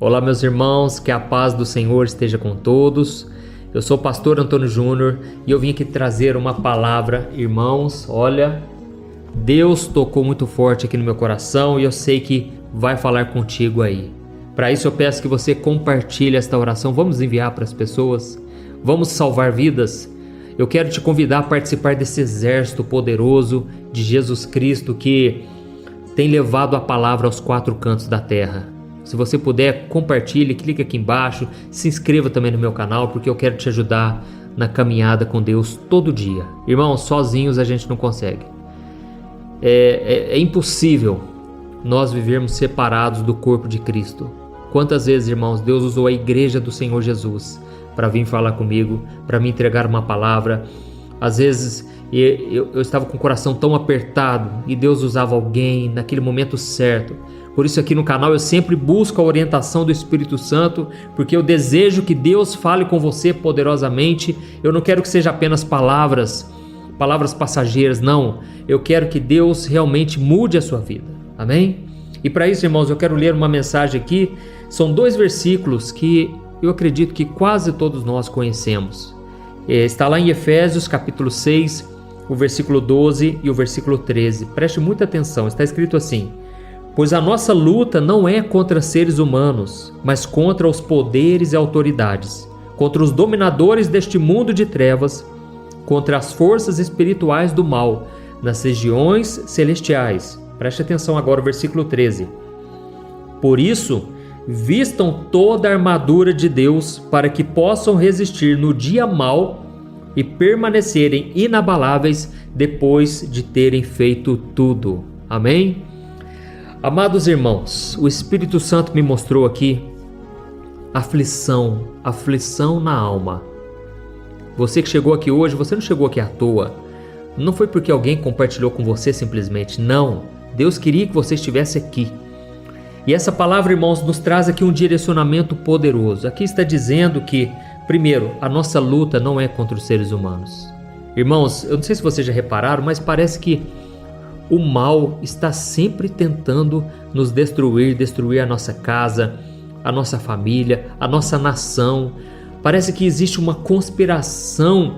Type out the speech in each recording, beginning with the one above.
Olá, meus irmãos, que a paz do Senhor esteja com todos. Eu sou o pastor Antônio Júnior e eu vim aqui trazer uma palavra. Irmãos, olha, Deus tocou muito forte aqui no meu coração e eu sei que vai falar contigo aí. Para isso eu peço que você compartilhe esta oração. Vamos enviar para as pessoas, vamos salvar vidas. Eu quero te convidar a participar desse exército poderoso de Jesus Cristo que tem levado a palavra aos quatro cantos da terra. Se você puder, compartilhe, clique aqui embaixo, se inscreva também no meu canal, porque eu quero te ajudar na caminhada com Deus todo dia. Irmãos, sozinhos a gente não consegue. É impossível nós vivermos separados do corpo de Cristo. Quantas vezes, irmãos, Deus usou a igreja do Senhor Jesus para vir falar comigo, para me entregar uma palavra. Às vezes eu estava com o coração tão apertado e Deus usava alguém naquele momento certo. Por isso aqui no canal eu sempre busco a orientação do Espírito Santo, porque eu desejo que Deus fale com você poderosamente. Eu não quero que seja apenas palavras passageiras, não. Eu quero que Deus realmente mude a sua vida, amém? E para isso, irmãos, eu quero ler uma mensagem aqui. São 2 versículos que eu acredito que quase todos nós conhecemos. Está lá em Efésios capítulo 6, o versículo 12 e o versículo 13. Preste muita atenção, está escrito assim: pois a nossa luta não é contra seres humanos, mas contra os poderes e autoridades, contra os dominadores deste mundo de trevas, contra as forças espirituais do mal, nas regiões celestiais. Preste atenção agora o versículo 13. Por isso, vistam toda a armadura de Deus para que possam resistir no dia mau e permanecerem inabaláveis depois de terem feito tudo. Amém? Amados irmãos, o Espírito Santo me mostrou aqui aflição na alma. Você que chegou aqui hoje, você não chegou aqui à toa. Não foi porque alguém compartilhou com você simplesmente, não. Deus queria que você estivesse aqui. E essa palavra, irmãos, nos traz aqui um direcionamento poderoso. Aqui está dizendo que, primeiro, a nossa luta não é contra os seres humanos. Irmãos, eu não sei se vocês já repararam, mas parece que o mal está sempre tentando nos destruir a nossa casa, a nossa família, a nossa nação. Parece que existe uma conspiração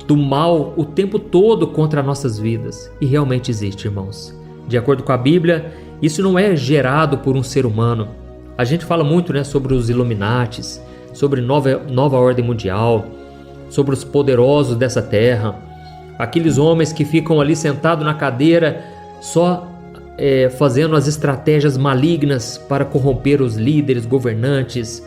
do mal o tempo todo contra nossas vidas. E realmente existe, irmãos. De acordo com a Bíblia, isso não é gerado por um ser humano. A gente fala muito, sobre os Illuminatis, sobre nova ordem mundial, sobre os poderosos dessa terra. Aqueles homens que ficam ali sentados na cadeira só fazendo as estratégias malignas para corromper os líderes, governantes,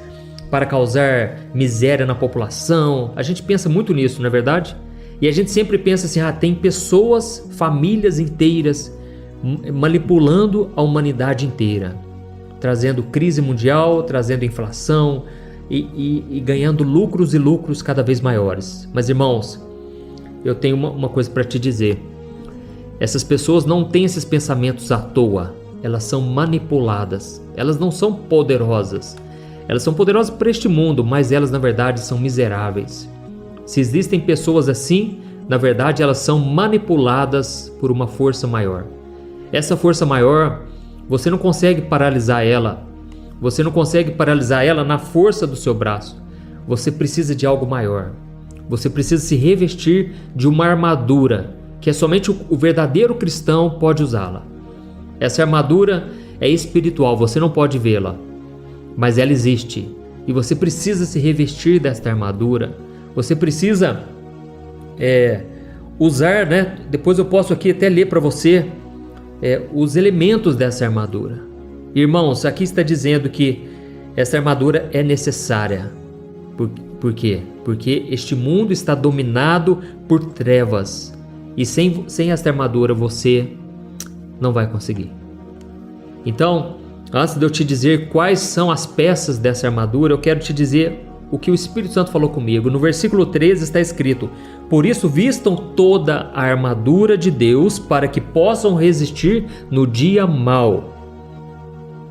para causar miséria na população. A gente pensa muito nisso, não é verdade? E a gente sempre pensa assim, tem pessoas, famílias inteiras manipulando a humanidade inteira, trazendo crise mundial, trazendo inflação e ganhando lucros e lucros cada vez maiores. Mas irmãos, eu tenho uma coisa para te dizer. Essas pessoas não têm esses pensamentos à toa. Elas são manipuladas. Elas não são poderosas. Elas são poderosas para este mundo, mas elas na verdade são miseráveis. Se existem pessoas assim, na verdade elas são manipuladas por uma força maior. Essa força maior, você não consegue paralisar ela. Você não consegue paralisar ela na força do seu braço. Você precisa de algo maior. Você precisa se revestir de uma armadura, que é somente o verdadeiro cristão pode usá-la. Essa armadura é espiritual, você não pode vê-la, mas ela existe. E você precisa se revestir desta armadura. Você precisa usar, depois eu posso aqui até ler para você os elementos dessa armadura. Irmãos, aqui está dizendo que essa armadura é necessária. Por quê? Porque este mundo está dominado por trevas. E sem esta armadura você não vai conseguir. Então, antes de eu te dizer quais são as peças dessa armadura, eu quero te dizer o que o Espírito Santo falou comigo. No versículo 13 está escrito: por isso vistam toda a armadura de Deus para que possam resistir no dia mau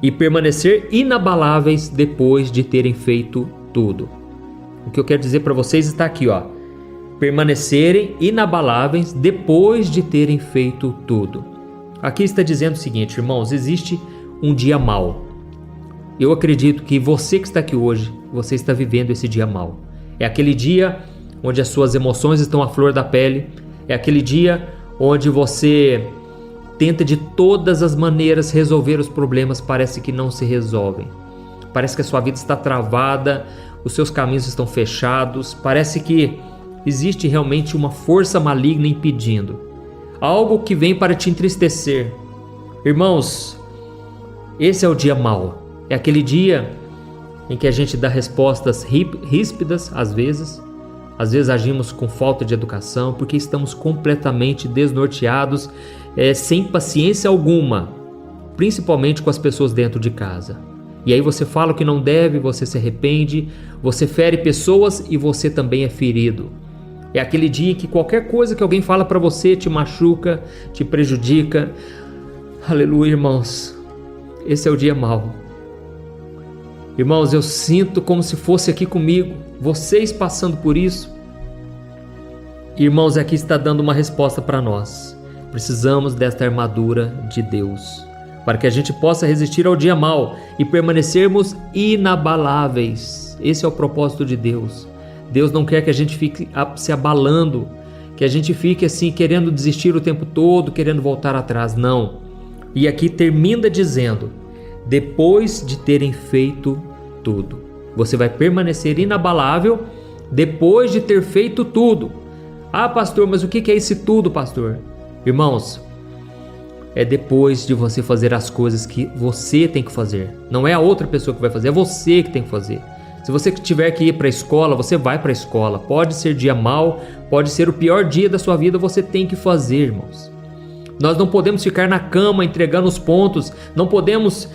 e permanecer inabaláveis depois de terem feito tudo. O que eu quero dizer para vocês está aqui, permanecerem inabaláveis depois de terem feito tudo. Aqui está dizendo o seguinte, irmãos, existe um dia mau. Eu acredito que você que está aqui hoje, você está vivendo esse dia mau. É aquele dia onde as suas emoções estão à flor da pele. É aquele dia onde você tenta de todas as maneiras resolver os problemas, parece que não se resolvem. Parece que a sua vida está travada, os seus caminhos estão fechados, parece que existe realmente uma força maligna impedindo. Algo que vem para te entristecer. Irmãos, esse é o dia mau. É aquele dia em que a gente dá respostas ríspidas às vezes agimos com falta de educação, porque estamos completamente desnorteados, sem paciência alguma, principalmente com as pessoas dentro de casa. E aí você fala o que não deve, você se arrepende, você fere pessoas e você também é ferido. É aquele dia que qualquer coisa que alguém fala para você te machuca, te prejudica. Aleluia, irmãos. Esse é o dia mau. Irmãos, eu sinto como se fosse aqui comigo, vocês passando por isso. Irmãos, aqui está dando uma resposta para nós. Precisamos desta armadura de Deus, para que a gente possa resistir ao dia mau e permanecermos inabaláveis. Esse é o propósito de Deus. Deus não quer que a gente fique se abalando, que a gente fique assim querendo desistir o tempo todo, querendo voltar atrás. Não. E aqui termina dizendo: depois de terem feito tudo. Você vai permanecer inabalável depois de ter feito tudo. Ah, pastor, mas o que é esse tudo, pastor? Irmãos, é depois de você fazer as coisas que você tem que fazer. Não é a outra pessoa que vai fazer, é você que tem que fazer. Se você tiver que ir para a escola, você vai para a escola. Pode ser dia mau, pode ser o pior dia da sua vida, você tem que fazer, irmãos. Nós não podemos ficar na cama entregando os pontos, não podemos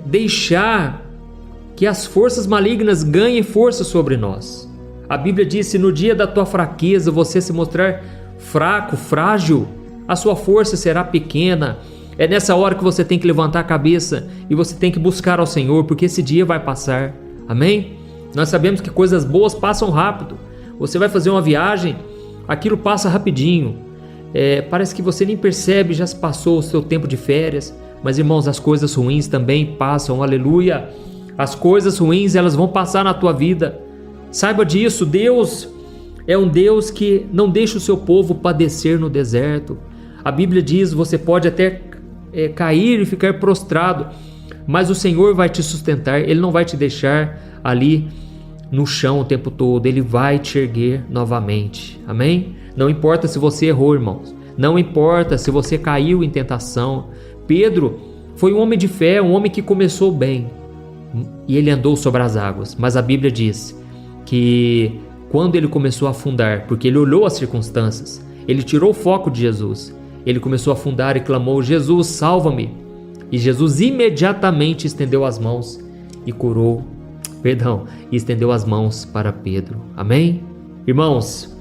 deixar que as forças malignas ganhem força sobre nós. A Bíblia diz: se no dia da tua fraqueza você se mostrar fraco, frágil, a sua força será pequena. É nessa hora que você tem que levantar a cabeça e você tem que buscar ao Senhor, porque esse dia vai passar. Amém? Nós sabemos que coisas boas passam rápido. Você vai fazer uma viagem, aquilo passa rapidinho. Parece que você nem percebe, já se passou o seu tempo de férias. Mas, irmãos, as coisas ruins também passam, aleluia. As coisas ruins, elas vão passar na tua vida. Saiba disso. Deus é um Deus que não deixa o seu povo padecer no deserto. A Bíblia diz: você pode até cair e ficar prostrado, mas o Senhor vai te sustentar. Ele não vai te deixar ali no chão o tempo todo. Ele vai te erguer novamente. Amém? Não importa se você errou, irmãos. Não importa se você caiu em tentação. Pedro foi um homem de fé, um homem que começou bem, e ele andou sobre as águas. Mas a Bíblia diz que quando ele começou a afundar, porque ele olhou as circunstâncias, ele tirou o foco de Jesus, ele começou a afundar e clamou: Jesus, salva-me. E Jesus imediatamente estendeu as mãos e estendeu as mãos para Pedro. Amém? Irmãos,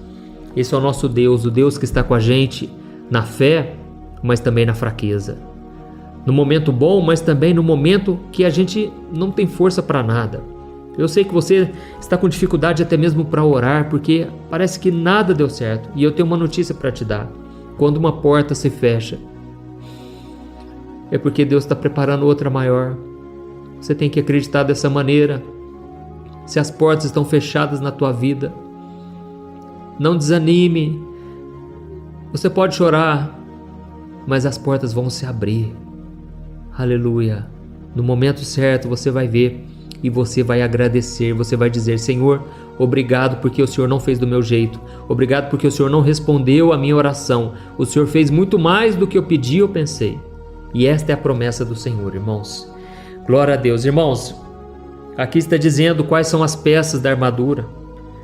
esse é o nosso Deus, o Deus que está com a gente na fé, mas também na fraqueza. No momento bom, mas também no momento que a gente não tem força para nada. Eu sei que você está com dificuldade até mesmo para orar, porque parece que nada deu certo. E eu tenho uma notícia para te dar. Quando uma porta se fecha, é porque Deus está preparando outra maior. Você tem que acreditar dessa maneira. Se as portas estão fechadas na tua vida, não desanime. Você pode chorar, mas as portas vão se abrir. Aleluia. No momento certo você vai ver e você vai agradecer. Você vai dizer: Senhor, obrigado porque o Senhor não fez do meu jeito. Obrigado porque o Senhor não respondeu a minha oração. O Senhor fez muito mais do que eu pedi ou pensei. E esta é a promessa do Senhor, irmãos. Glória a Deus. Irmãos, aqui está dizendo quais são as peças da armadura.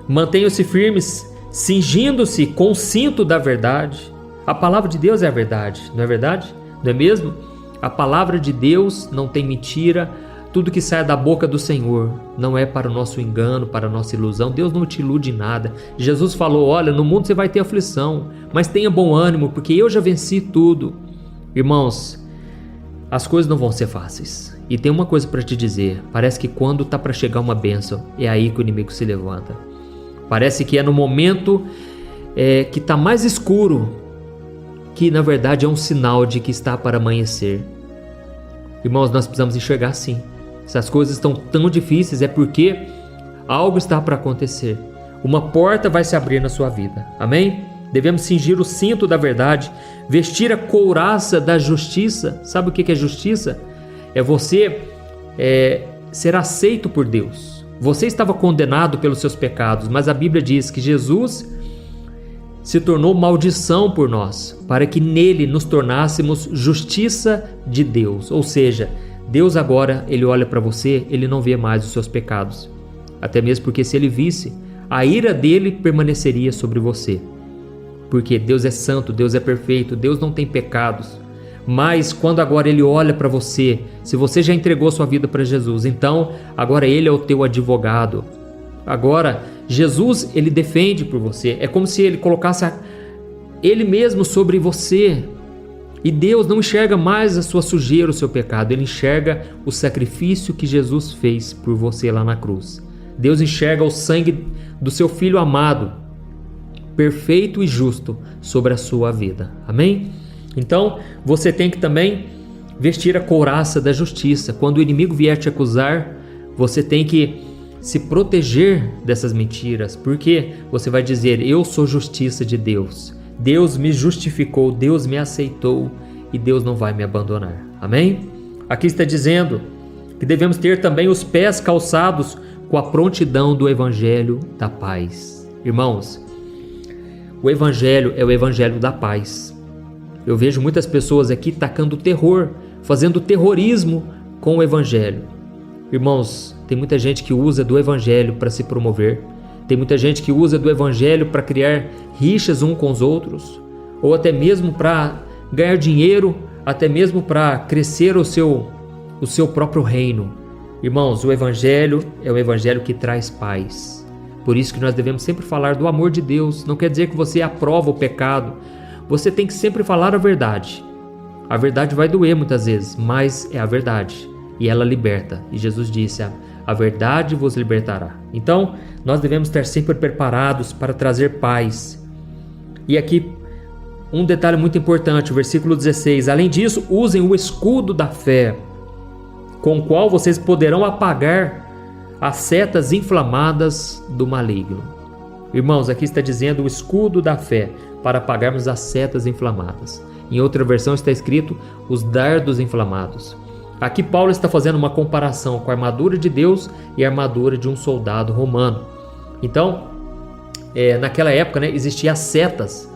Mantenham-se firmes, cingindo-se com o cinto da verdade. A palavra de Deus é a verdade, não é verdade? Não é mesmo? A palavra de Deus não tem mentira. Tudo que sai da boca do Senhor não é para o nosso engano, para a nossa ilusão. Deus não te ilude em nada. Jesus falou: olha, no mundo você vai ter aflição, mas tenha bom ânimo, porque eu já venci tudo. Irmãos, as coisas não vão ser fáceis. E tem uma coisa para te dizer: parece que quando está para chegar uma bênção, é aí que o inimigo se levanta. Parece que é no momento que está mais escuro, que na verdade é um sinal de que está para amanhecer. Irmãos, nós precisamos enxergar assim. Se as coisas estão tão difíceis, é porque algo está para acontecer. Uma porta vai se abrir na sua vida. Amém? Devemos cingir o cinto da verdade, vestir a couraça da justiça. Sabe o que é justiça? É você ser aceito por Deus. Você estava condenado pelos seus pecados, mas a Bíblia diz que Jesus se tornou maldição por nós, para que nele nos tornássemos justiça de Deus. Ou seja, Deus agora, ele olha para você, ele não vê mais os seus pecados. Até mesmo porque se ele visse, a ira dele permaneceria sobre você. Porque Deus é santo, Deus é perfeito, Deus não tem pecados. Mas quando agora ele olha para você, se você já entregou sua vida para Jesus, então agora ele é o teu advogado. Agora Jesus, ele defende por você. É como se ele colocasse ele mesmo sobre você. E Deus não enxerga mais a sua sujeira, o seu pecado. Ele enxerga o sacrifício que Jesus fez por você lá na cruz. Deus enxerga o sangue do seu Filho amado, perfeito e justo, sobre a sua vida. Amém? Então, você tem que também vestir a couraça da justiça. Quando o inimigo vier te acusar, você tem que se proteger dessas mentiras, porque você vai dizer: eu sou justiça de Deus. Deus me justificou, Deus me aceitou e Deus não vai me abandonar. Amém? Aqui está dizendo que devemos ter também os pés calçados com a prontidão do Evangelho da paz. Irmãos, o Evangelho é o Evangelho da paz. Eu vejo muitas pessoas aqui tacando terror, fazendo terrorismo com o Evangelho. Irmãos, tem muita gente que usa do Evangelho para se promover. Tem muita gente que usa do Evangelho para criar rixas uns com os outros, ou até mesmo para ganhar dinheiro, até mesmo para crescer o seu próprio reino. Irmãos, o Evangelho é o Evangelho que traz paz. Por isso que nós devemos sempre falar do amor de Deus. Não quer dizer que você aprova o pecado. Você tem que sempre falar a verdade. A verdade vai doer muitas vezes, mas é a verdade. E ela liberta. E Jesus disse: a verdade vos libertará. Então, nós devemos estar sempre preparados para trazer paz. E aqui, um detalhe muito importante, o versículo 16. Além disso, usem o escudo da fé, com o qual vocês poderão apagar as setas inflamadas do maligno. Irmãos, aqui está dizendo o escudo da fé, para apagarmos as setas inflamadas. Em outra versão está escrito os dardos inflamados. Aqui Paulo está fazendo uma comparação com a armadura de Deus e a armadura de um soldado romano. Então, naquela época, existiam as setas,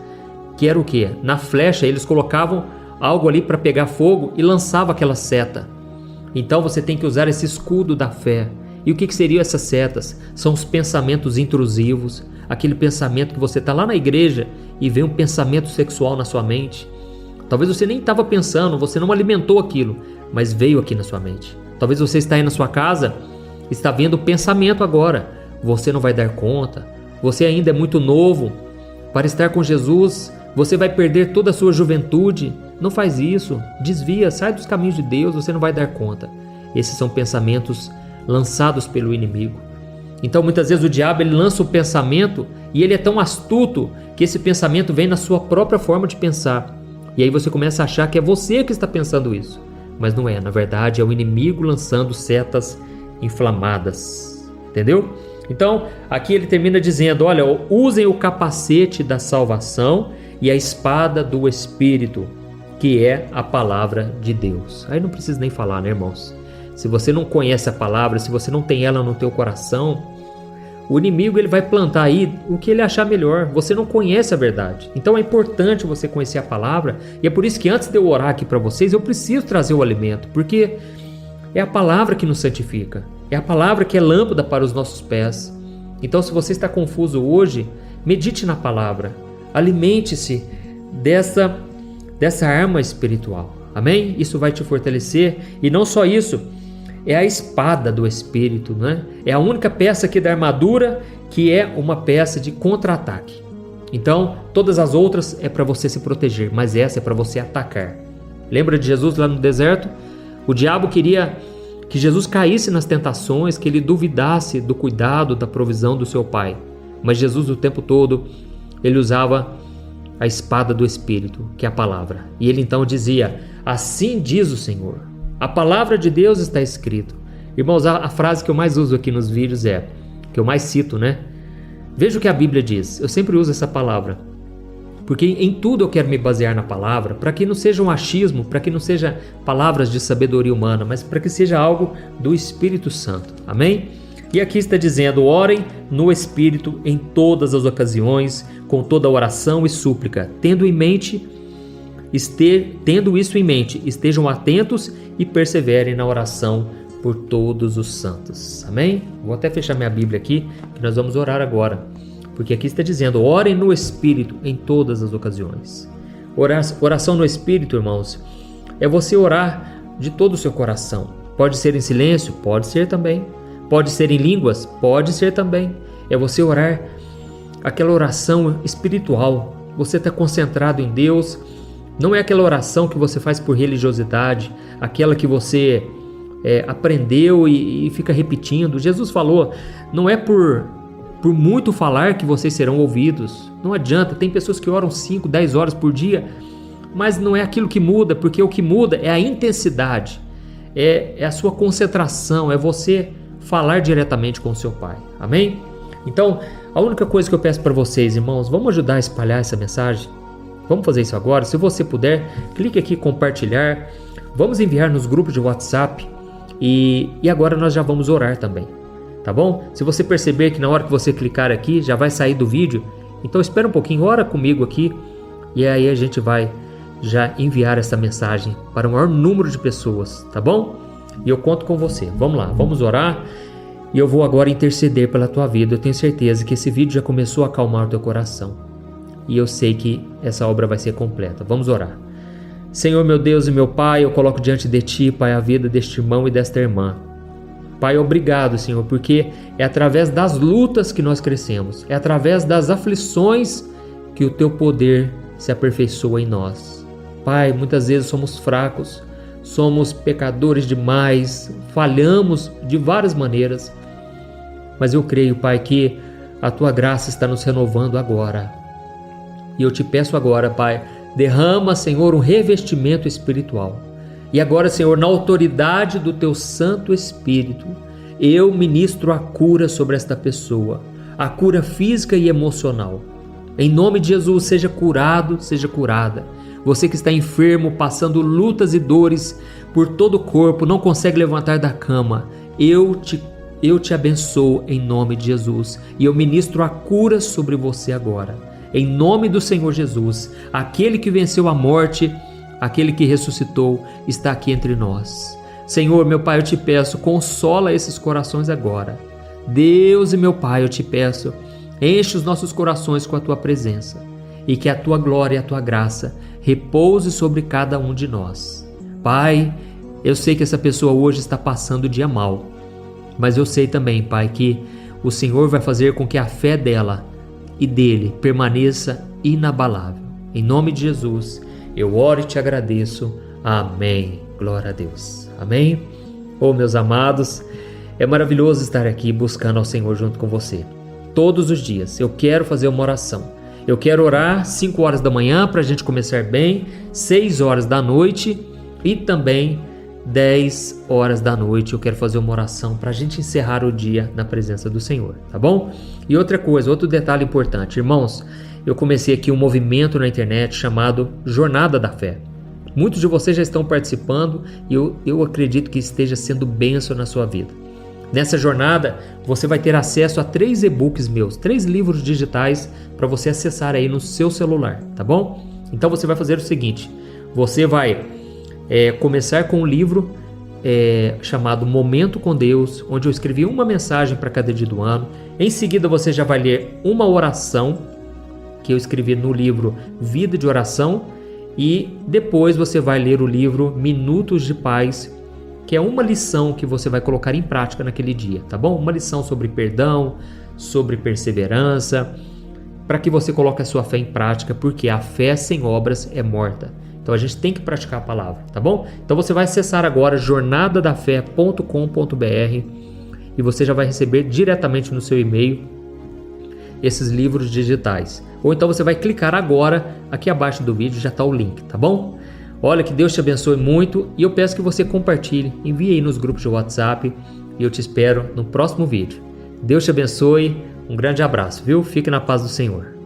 que era o quê? Na flecha eles colocavam algo ali para pegar fogo e lançava aquela seta. Então você tem que usar esse escudo da fé. E o que seriam essas setas? São os pensamentos intrusivos, aquele pensamento que você está lá na igreja e vê um pensamento sexual na sua mente. Talvez você nem estava pensando, você não alimentou aquilo, mas veio aqui na sua mente. Talvez você está aí na sua casa, está vendo o pensamento agora. Você não vai dar conta, você ainda é muito novo para estar com Jesus, você vai perder toda a sua juventude. Não faz isso, desvia, sai dos caminhos de Deus, você não vai dar conta. Esses são pensamentos lançados pelo inimigo. Então muitas vezes o diabo ele lança o pensamento e ele é tão astuto que esse pensamento vem na sua própria forma de pensar. E aí você começa a achar que é você que está pensando isso. Mas não é, na verdade é o inimigo lançando setas inflamadas. Entendeu? Então aqui ele termina dizendo: olha, usem o capacete da salvação e a espada do Espírito, que é a palavra de Deus. Aí não precisa nem falar, né, irmãos? Se você não conhece a palavra, se você não tem ela no teu coração, o inimigo ele vai plantar aí o que ele achar melhor. Você não conhece a verdade. Então é importante você conhecer a palavra. E é por isso que antes de eu orar aqui para vocês, eu preciso trazer o alimento. Porque é a palavra que nos santifica. É a palavra que é lâmpada para os nossos pés. Então se você está confuso hoje, medite na palavra. Alimente-se dessa arma espiritual. Amém? Isso vai te fortalecer. E não só isso, é a espada do Espírito, né? É a única peça aqui da armadura que é uma peça de contra-ataque. Então, todas as outras é para você se proteger, mas essa é para você atacar. Lembra de Jesus lá no deserto? O diabo queria que Jesus caísse nas tentações, que ele duvidasse do cuidado, da provisão do seu Pai. Mas Jesus o tempo todo, ele usava a espada do Espírito, que é a palavra. E ele então dizia: assim diz o Senhor. A palavra de Deus está escrito. Irmãos, a frase que eu mais uso aqui nos vídeos que eu mais cito, né? Veja o que a Bíblia diz. Eu sempre uso essa palavra, porque em tudo eu quero me basear na palavra, para que não seja um achismo, para que não seja palavras de sabedoria humana, mas para que seja algo do Espírito Santo. Amém? E aqui está dizendo: orem no Espírito em todas as ocasiões, com toda oração e súplica, tendo isso em mente, estejam atentos e perseverem na oração por todos os santos. Amém? Vou até fechar minha Bíblia aqui, que nós vamos orar agora. Porque aqui está dizendo: orem no Espírito em todas as ocasiões. Oração no Espírito, irmãos, é você orar de todo o seu coração. Pode ser em silêncio? Pode ser também. Pode ser em línguas? Pode ser também. É você orar aquela oração espiritual. Você está concentrado em Deus. Não é aquela oração que você faz por religiosidade, aquela que você aprendeu e fica repetindo. Jesus falou: não é por muito falar que vocês serão ouvidos. Não adianta, tem pessoas que oram 5, 10 horas por dia, mas não é aquilo que muda, porque o que muda é a intensidade, é a sua concentração, é você falar diretamente com o seu Pai. Amém? Então, a única coisa que eu peço para vocês, irmãos, vamos ajudar a espalhar essa mensagem? Vamos fazer isso agora? Se você puder, clique aqui em compartilhar, vamos enviar nos grupos de WhatsApp e agora nós já vamos orar também. Tá bom? Se você perceber que na hora que você clicar aqui já vai sair do vídeo, então espera um pouquinho, ora comigo aqui e aí a gente vai já enviar essa mensagem para o maior número de pessoas, tá bom? E eu conto com você. Vamos lá, vamos orar e eu vou agora interceder pela tua vida. Eu tenho certeza que esse vídeo já começou a acalmar o teu coração e eu sei que essa obra vai ser completa. Vamos orar. Senhor, meu Deus e meu Pai, eu coloco diante de Ti, Pai, a vida deste irmão e desta irmã. Pai, obrigado, Senhor, porque é através das lutas que nós crescemos, é através das aflições que o Teu poder se aperfeiçoa em nós. Pai, muitas vezes somos fracos, somos pecadores demais, falhamos de várias maneiras, mas eu creio, Pai, que a Tua graça está nos renovando agora. E eu te peço agora, Pai, derrama, Senhor, um revestimento espiritual. E agora, Senhor, na autoridade do Teu Santo Espírito, eu ministro a cura sobre esta pessoa, a cura física e emocional. Em nome de Jesus, seja curado, seja curada. Você que está enfermo, passando lutas e dores por todo o corpo, não consegue levantar da cama, eu te abençoo em nome de Jesus. E eu ministro a cura sobre você agora. Em nome do Senhor Jesus, aquele que venceu a morte, aquele que ressuscitou, está aqui entre nós. Senhor, meu Pai, eu te peço, consola esses corações agora. Deus e meu Pai, eu te peço, enche os nossos corações com a Tua presença e que a Tua glória e a Tua graça repouse sobre cada um de nós. Pai, eu sei que essa pessoa hoje está passando o dia mal, mas eu sei também, Pai, que o Senhor vai fazer com que a fé dela e dele permaneça inabalável. Em nome de Jesus, eu oro e te agradeço. Amém. Glória a Deus. Amém. Oh, meus amados, é maravilhoso estar aqui buscando ao Senhor junto com você. Todos os dias eu quero fazer uma oração. Eu quero orar 5 horas da manhã para a gente começar bem, 6 horas da noite e também 10 horas da noite eu quero fazer uma oração para a gente encerrar o dia na presença do Senhor, tá bom? E outra coisa, outro detalhe importante, irmãos, eu comecei aqui um movimento na internet chamado Jornada da Fé. Muitos de vocês já estão participando e eu acredito que esteja sendo bênção na sua vida. Nessa jornada, você vai ter acesso a 3 e-books meus, 3 livros digitais para você acessar aí no seu celular, tá bom? Então você vai fazer o seguinte, você vai começar com um livro chamado Momento com Deus, onde eu escrevi uma mensagem para cada dia do ano. Em seguida você já vai ler uma oração que eu escrevi no livro Vida de Oração e depois você vai ler o livro Minutos de Paz, que é uma lição que você vai colocar em prática naquele dia, tá bom? Uma lição sobre perdão, sobre perseverança, para que você coloque a sua fé em prática, porque a fé sem obras é morta. Então a gente tem que praticar a palavra, tá bom? Então você vai acessar agora jornadadafé.com.br e você já vai receber diretamente no seu e-mail esses livros digitais. Ou então você vai clicar agora, aqui abaixo do vídeo já está o link, tá bom? Olha, que Deus te abençoe muito e eu peço que você compartilhe, envie aí nos grupos de WhatsApp e eu te espero no próximo vídeo. Deus te abençoe, um grande abraço, viu? Fique na paz do Senhor.